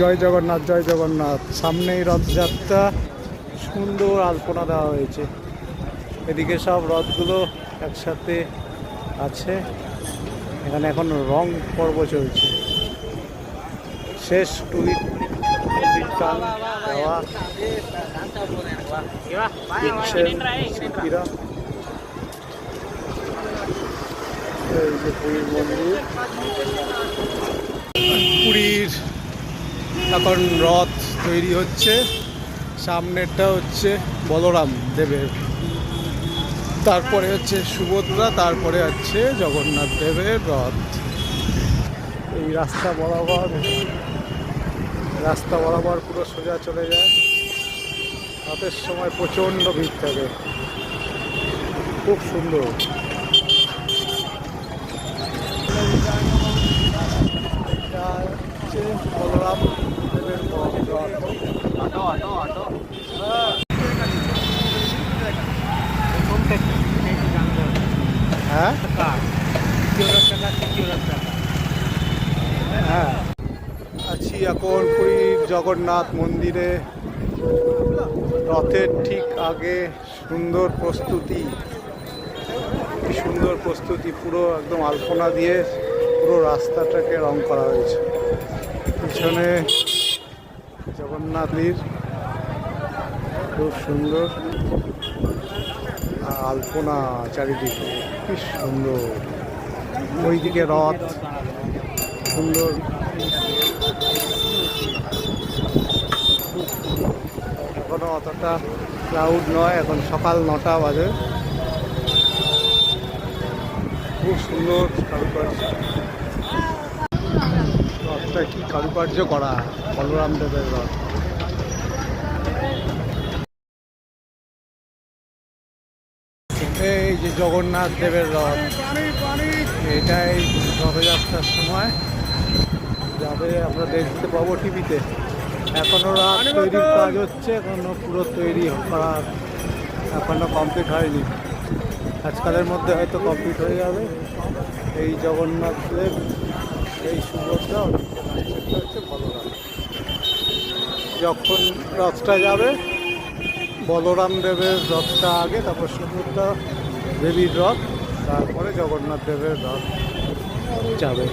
জয় জগন্নাথ, জয় জগন্নাথ। সামনেই রথযাত্রা, সুন্দর আলপনা দেওয়া হয়েছে। এদিকে সব রথগুলো একসাথে আছে। এখানে এখন রং পর্ব চলছে। শেষ টুলির টান দেওয়া দিচ্ছেন শিল্পীরা। এই যে পুরীর মন্দির, পুরীর এখন রথ তৈরি হচ্ছে। সামনেরটা হচ্ছে বলরাম দেবের, তারপরে হচ্ছে সুভদ্রা, তারপরে হচ্ছে জগন্নাথ দেবের রথ। এই রাস্তা বরাবর পুরো সোজা চলে যায়। রথের সময় প্রচণ্ড ভিড় থাকে, খুব সুন্দর। এটা হচ্ছে বলরাম দেবের রথ। হ্যাঁ হ্যাঁ, আছি এখন পুরীর জগন্নাথ মন্দিরে। রথের ঠিক আগে সুন্দর প্রস্তুতি, পুরো একদম আলপনা দিয়ে পুরো রাস্তাটাকে রং করা হয়েছে। পিছনে জগন্নাথের খুব সুন্দর আলপনা চারিদিকে, কি সুন্দর। ওইদিকে রথ সুন্দর। এখনো অতটা ক্রাউড নয়, এখন সকাল 9টা বাজে। খুব সুন্দর কারুকার্য, রথটা কি কারুকার্য করা, বলরাম দেবের রথ। এই যে জগন্নাথ দেবের রথ, এটাই রথযাত্রার সময় যাবে, আমরা দেখতে পাবো টিভিতে। এখনো রথ তৈরির কাজ হচ্ছে, এখনো পুরো তৈরি করার এখনো কমপ্লিট হয়নি। আজকালের মধ্যে হয়তো কমপ্লিট হয়ে যাবে। এই জগন্নাথ দেব, এই সুভদ্রা, হচ্ছে বলরাম। যখন রথটা যাবে, বলরাম দেবের রথটা আগে, তারপর সুভদ্রা দেবীর রথ, তারপরে জগন্নাথ দেবের রথ যাবে।